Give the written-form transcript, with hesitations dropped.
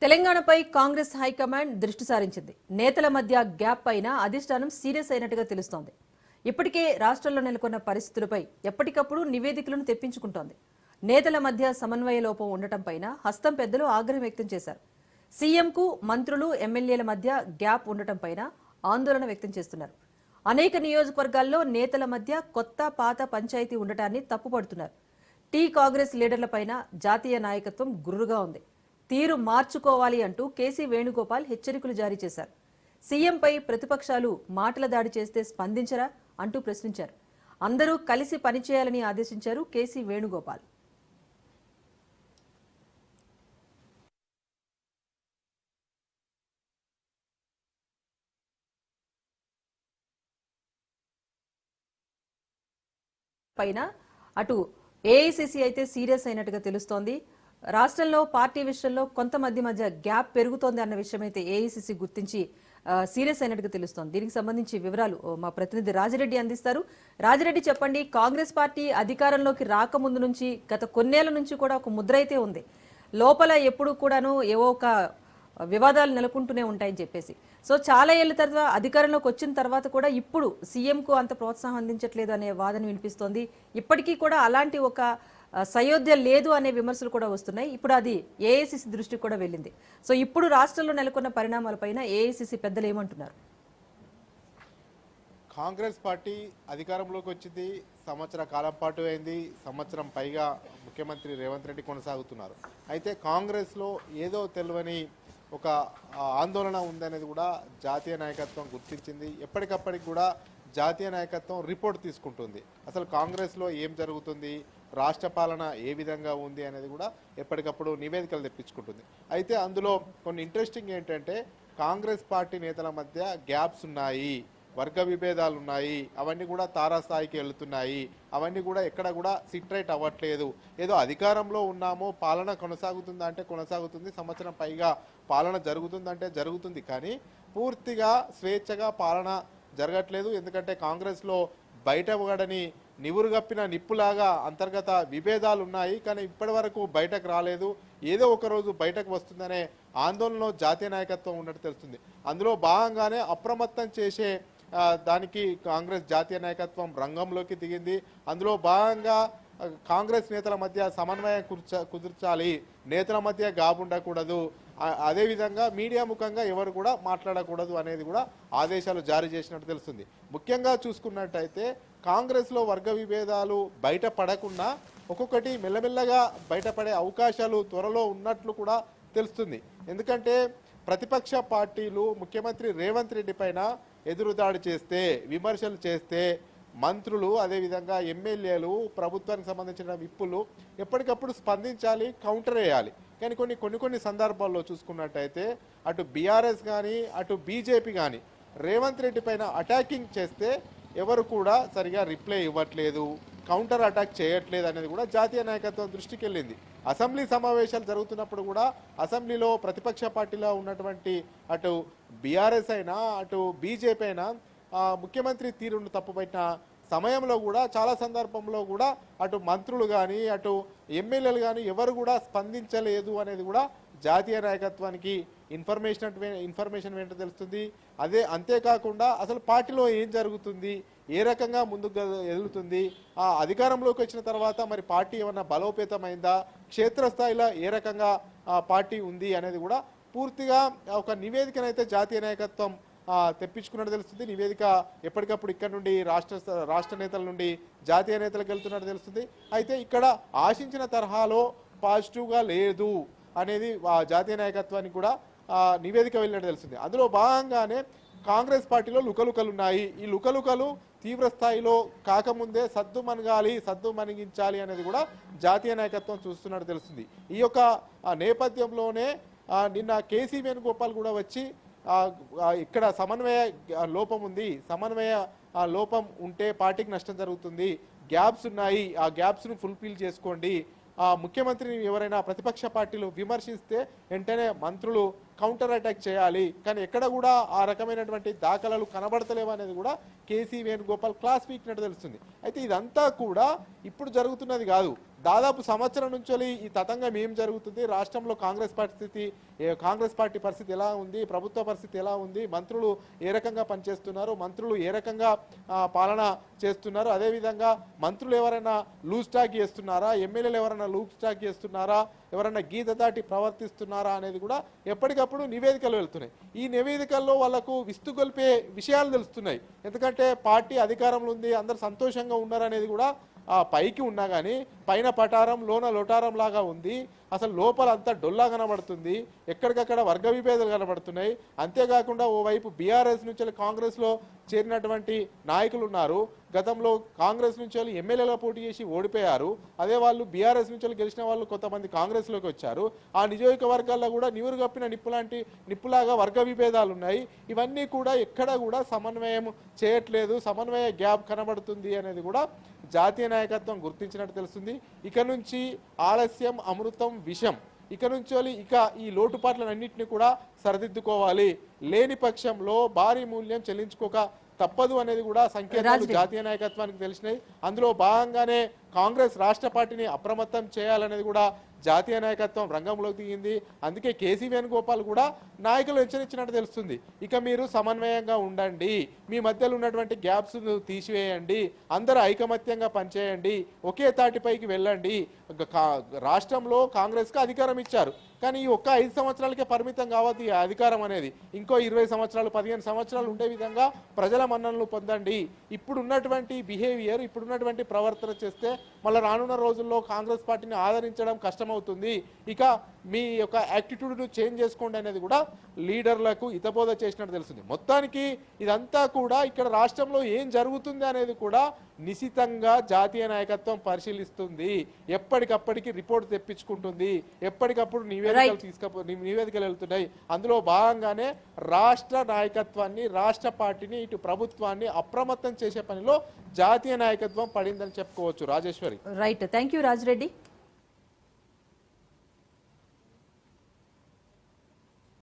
తెలంగాణపై కాంగ్రెస్ హైకమాండ్ దృష్టి సారించింది. నేతల మధ్య గ్యాప్ పైన అధిష్టానం సీరియస్ అయినట్టుగా తెలుస్తోంది. ఇప్పటికే రాష్ట్రంలో నెలకొన్న పరిస్థితులపై ఎప్పటికప్పుడు నివేదికలను తెప్పించుకుంటోంది. నేతల మధ్య సమన్వయ లోపం ఉండటంపైన హస్తం పెద్దలు ఆగ్రహం వ్యక్తం చేశారు. సీఎంకు మంత్రులు ఎమ్మెల్యేల మధ్య గ్యాప్ ఉండటంపైన ఆందోళన వ్యక్తం చేస్తున్నారు. అనేక నియోజకవర్గాల్లో నేతల మధ్య కొత్త పాత పంచాయతీ ఉండటాన్ని తప్పుపడుతున్నారు. టీ కాంగ్రెస్ లీడర్లపైన జాతీయ నాయకత్వం గుర్రుగా ఉంది. తీరు మార్చుకోవాలి అంటూ కేసీ వేణుగోపాల్ హెచ్చరికలు జారీ చేశారు. సీఎంపై ప్రతిపక్షాలు మాటల దాడి చేస్తే స్పందించరా అంటూ ప్రశ్నించారు. అందరూ కలిసి పనిచేయాలని ఆదేశించారు కేసీ వేణుగోపాల్. పైన అటు ఏఐసీసీ అయితే సీరియస్ అయినట్టుగా తెలుస్తోంది. రాష్ట్రంలో పార్టీ విషయంలో కొంతమంది మధ్య గ్యాప్ పెరుగుతోంది అన్న విషయం అయితే ఏఐసీసీ గుర్తించి సీరియస్ అయినట్టుగా తెలుస్తోంది. దీనికి సంబంధించి వివరాలు మా ప్రతినిధి రాజిరెడ్డి అందిస్తారు. రాజిరెడ్డి, చెప్పండి. కాంగ్రెస్ పార్టీ అధికారంలోకి రాకముందు నుంచి గత కొన్నేళ్ల నుంచి కూడా ఒక ముద్ర అయితే ఉంది. లోపల ఎప్పుడు కూడాను ఏవో ఒక వివాదాలు నెలకొంటూనే ఉంటాయని చెప్పేసి. సో చాలా ఏళ్ల తర్వాత అధికారంలోకి వచ్చిన తర్వాత కూడా ఇప్పుడు సీఎంకు అంత ప్రోత్సాహం అందించట్లేదు అనే వాదన వినిపిస్తోంది. ఇప్పటికీ కూడా అలాంటి ఒక సయోధ్య లేదు అనే విమర్శలు కూడా వస్తున్నాయి. ఇప్పుడు అది ఏఐసీసీ దృష్టికి కూడా వెళ్ళింది. సో ఇప్పుడు రాష్ట్రంలో నెలకొన్న పరిణామాలపైన ఏఐసీసీ పెద్దలు ఏమంటున్నారు? కాంగ్రెస్ పార్టీ అధికారంలోకి వచ్చింది, సంవత్సర కాలం పాటు అయింది. సంవత్సరం పైగా ముఖ్యమంత్రి రేవంత్ రెడ్డి కొనసాగుతున్నారు. అయితే కాంగ్రెస్లో ఏదో తెలియని ఒక ఆందోళన ఉందనేది కూడా జాతీయ నాయకత్వం గుర్తించింది. ఎప్పటికప్పటికి కూడా జాతీయ నాయకత్వం రిపోర్ట్ తీసుకుంటుంది. అసలు కాంగ్రెస్లో ఏం జరుగుతుంది, రాష్ట్ర పాలన ఏ విధంగా ఉంది అనేది కూడా ఎప్పటికప్పుడు నివేదికలు తెప్పించుకుంటుంది. అయితే అందులో కొన్ని ఇంట్రెస్టింగ్ ఏంటంటే, కాంగ్రెస్ పార్టీ నేతల మధ్య గ్యాప్స్ ఉన్నాయి, వర్గ విభేదాలు ఉన్నాయి, అవన్నీ కూడా తారాస్థాయికి వెళుతున్నాయి. అవన్నీ కూడా ఎక్కడ కూడా సిట్రైట్ అవ్వట్లేదు. ఏదో అధికారంలో ఉన్నామో పాలన కొనసాగుతుందా అంటే కొనసాగుతుంది, సంవత్సరం పైగా పాలన జరుగుతుందంటే జరుగుతుంది, కానీ పూర్తిగా స్వేచ్ఛగా పాలన జరగట్లేదు. ఎందుకంటే కాంగ్రెస్లో బయటపడని నివురుగప్పిన నిప్పులాగా అంతర్గత విభేదాలు ఉన్నాయి, కానీ ఇప్పటి వరకు బయటకు రాలేదు. ఏదో ఒకరోజు బయటకు వస్తుందనే ఆందోళనలో జాతీయ నాయకత్వం ఉన్నట్టు తెలుస్తుంది. అందులో భాగంగానే అప్రమత్తం చేసే దానికి కాంగ్రెస్ జాతీయ నాయకత్వం రంగంలోకి దిగింది. అందులో భాగంగా కాంగ్రెస్ నేతల మధ్య సమన్వయం కుదర్చాలి, నేతల మధ్య గాబుండకూడదు, అదేవిధంగా మీడియా ముఖంగా ఎవరు కూడా మాట్లాడకూడదు అనేది కూడా ఆదేశాలు జారీ చేసినట్టు తెలుస్తుంది. ముఖ్యంగా చూసుకున్నట్టయితే కాంగ్రెస్లో వర్గ విభేదాలు బయటపడకుండా ఒక్కొక్కటి మెల్లమెల్లగా బయటపడే అవకాశాలు త్వరలో ఉన్నట్లు కూడా తెలుస్తుంది. ఎందుకంటే ప్రతిపక్ష పార్టీలు ముఖ్యమంత్రి రేవంత్ రెడ్డి పైన ఎదురుదాడి చేస్తే, విమర్శలు చేస్తే, మంత్రులు అదేవిధంగా ఎమ్మెల్యేలు, ప్రభుత్వానికి సంబంధించిన విప్పులు ఎప్పటికప్పుడు స్పందించాలి, కౌంటర్ వేయాలి. కానీ కొన్ని సందర్భాల్లో చూసుకున్నట్టయితే అటు బీఆర్ఎస్ కానీ అటు బీజేపీ కానీ రేవంత్ రెడ్డి పైన అటాకింగ్ చేస్తే ఎవరు కూడా సరిగా రిప్లై ఇవ్వట్లేదు, కౌంటర్ అటాక్ చేయట్లేదు అనేది కూడా జాతీయ నాయకత్వం దృష్టికి వెళ్ళింది. అసెంబ్లీ సమావేశాలు జరుగుతున్నప్పుడు కూడా అసెంబ్లీలో ప్రతిపక్ష పార్టీలో ఉన్నటువంటి అటు బీఆర్ఎస్ అయినా అటు బీజేపీ అయినా ముఖ్యమంత్రి తీరును తప్పుపట్టిన సమయంలో కూడా చాలా సందర్భంలో కూడా అటు మంత్రులు కానీ అటు ఎమ్మెల్యేలు కానీ ఎవరు కూడా స్పందించలేదు అనేది కూడా జాతీయ నాయకత్వానికి ఇన్ఫర్మేషన్ ఏంటో తెలుస్తుంది. అంతేకాకుండా అసలు పార్టీలో ఏం జరుగుతుంది, ఏ రకంగా ముందుకు ఎదుగుతుంది, ఆ అధికారంలోకి వచ్చిన తర్వాత మరి పార్టీ ఏమన్నా బలోపేతమైందా, క్షేత్రస్థాయిలో ఏ రకంగా పార్టీ ఉంది అనేది కూడా పూర్తిగా ఒక నివేదికనైతే జాతీయ నాయకత్వం తెప్పించుకున్నట్టు తెలుస్తుంది. నివేదిక ఎప్పటికప్పుడు ఇక్కడ నుండి రాష్ట్ర నేతల నుండి జాతీయ నేతలకు వెళ్తున్నట్టు తెలుస్తుంది. అయితే ఇక్కడ ఆశించిన తరహాలో పాజిటివ్గా లేదు అనేది జాతీయ నాయకత్వానికి కూడా నివేదిక వెళ్ళినట్టు తెలుస్తుంది. అందులో భాగంగానే కాంగ్రెస్ పార్టీలో లుకలుకలున్నాయి. ఈ లుకలుకలు తీవ్ర స్థాయిలో కాకముందే సద్దు మణిగించాలి అనేది కూడా జాతీయ నాయకత్వం చూస్తున్నట్టు తెలుస్తుంది. ఈ యొక్క నేపథ్యంలోనే నిన్న కేసీ వేణుగోపాల్ కూడా వచ్చి ఇక్కడ సమన్వయ లోపం ఉంది, సమన్వయ లోపం ఉంటే పార్టీకి నష్టం జరుగుతుంది, గ్యాప్స్ ఉన్నాయి, ఆ గ్యాప్స్ను ఫుల్ఫిల్ చేసుకోండి, ముఖ్యమంత్రిని ఎవరైనా ప్రతిపక్ష పార్టీలు విమర్శిస్తే వెంటనే మంత్రులు కౌంటర్ అటాక్ చేయాలి, కానీ ఎక్కడ కూడా ఆ రకమైనటువంటి దాఖలాలు కనబడతలేవు అనేది కూడా కేసీ వేణుగోపాల్ క్లాస్ వీక్నట్టు తెలుస్తుంది. అయితే ఇదంతా కూడా ఇప్పుడు జరుగుతున్నది కాదు, దాదాపు సంవత్సరం నుంచి ఈ తతంగం ఏం జరుగుతుంది, రాష్ట్రంలో కాంగ్రెస్ పార్టీ పరిస్థితి ఎలా ఉంది, ప్రభుత్వ పరిస్థితి ఎలా ఉంది, మంత్రులు ఏ రకంగా పనిచేస్తున్నారు, మంత్రులు ఏ రకంగా పాలన చేస్తున్నారు, అదేవిధంగా మంత్రులు ఎవరైనా లూజ్ టాక్ చేస్తున్నారా, ఎమ్మెల్యేలు ఎవరైనా లూజ్ టాక్ చేస్తున్నారా, ఎవరైనా గీత దాటి ప్రవర్తిస్తున్నారా అనేది కూడా ఎప్పటికప్పుడు నివేదికలు వెళ్తున్నాయి. ఈ నివేదికల్లో వాళ్ళకు విస్తుగొల్పే విషయాలు తెలుస్తున్నాయి. ఎందుకంటే పార్టీ అధికారంలో ఉంది, అందరు సంతోషంగా ఉన్నారనేది కూడా పైకి ఉన్నా కానీ పైన పటారం లోన లొటారం లాగా ఉంది. అసలు లోపల అంతా డొల్లా కనబడుతుంది, ఎక్కడికక్కడ వర్గ విభేదాలు కనబడుతున్నాయి. అంతేకాకుండా ఓవైపు బీఆర్ఎస్ నుంచి కాంగ్రెస్లో చేరినటువంటి నాయకులు ఉన్నారు. గతంలో కాంగ్రెస్ నుంచి ఎమ్మెల్యేలుగా పోటీ చేసి ఓడిపోయారు. అదే వాళ్ళు బీఆర్ఎస్ నుంచి గెలిచిన వాళ్ళు కొంతమంది కాంగ్రెస్లోకి వచ్చారు. ఆ నియోజకవర్గాల్లో కూడా నీరు కప్పిన నిప్పులాగా వర్గ విభేదాలు ఉన్నాయి. ఇవన్నీ కూడా ఎక్కడ కూడా సమన్వయం చేయట్లేదు, సమన్వయ గ్యాప్ కనబడుతుంది అనేది కూడా జాతీయ నాయకత్వం గుర్తించినట్టు తెలుస్తుంది. ఇక నుంచి ఆలస్యం అమృతం విషం. ఇక నుంచి ఇక ఈ లోటుపాట్లన్నింటినీ కూడా సరిదిద్దుకోవాలి. లేని పక్షంలో భారీ మూల్యం చెల్లించుకోక తప్పదు అనేది కూడా సంకేతాలు జాతీయ నాయకత్వానికి తెలిసినాయి. అందులో భాగంగానే కాంగ్రెస్ రాష్ట్ర పార్టీని అప్రమత్తం చేయాలనేది కూడా జాతీయ నాయకత్వం రంగంలోకి దిగింది. అందుకే కేసీ వేణుగోపాల్ కూడా నాయకులు హెచ్చరించినట్టు తెలుస్తుంది. ఇక మీరు సమన్వయంగా ఉండండి, మీ మధ్యలో ఉన్నటువంటి గ్యాప్స్ తీసివేయండి, అందరూ ఐకమత్యంగా పనిచేయండి, ఒకే తాటిపైకి వెళ్ళండి. రాష్ట్రంలో కాంగ్రెస్కి అధికారం ఇచ్చారు, కానీ ఈ ఒక్క 5 సంవత్సరాలకే పరిమితం కావద్దు ఈ అధికారం అనేది. ఇంకో 20 సంవత్సరాలు 15 సంవత్సరాలు ఉండే విధంగా ప్రజల మన్ననలు పొందండి. ఇప్పుడున్నటువంటి బిహేవియర్, ఇప్పుడున్నటువంటి ప్రవర్తన చేస్తే మళ్ళీ రానున్న రోజుల్లో కాంగ్రెస్ పార్టీని ఆదరించడం కష్టమవుతుంది. ఇక మీ యొక్క యాటిట్యూడ్ను చేంజ్ చేసుకోండి అనేది కూడా లీడర్లకు హితబోధ చేసినట్టు తెలుస్తుంది. మొత్తానికి ఇదంతా కూడా ఇక్కడ రాష్ట్రంలో ఏం జరుగుతుంది అనేది కూడా నిశితంగా జాతీయ నాయకత్వం పరిశీలిస్తుంది. ఎప్పటికప్పటికి రిపోర్ట్ తెప్పించుకుంటుంది, ఎప్పటికప్పుడు నివేదికలు వెళ్తున్నాయి. అందులో భాగంగానే రాష్ట్ర నాయకత్వాన్ని, రాష్ట్ర పార్టీని, ఇటు ప్రభుత్వాన్ని అప్రమత్తం చేసే పనిలో జాతీయ నాయకత్వం పడిందని చెప్పుకోవచ్చు. Rajeshwari. Right, thank you Rajireddy.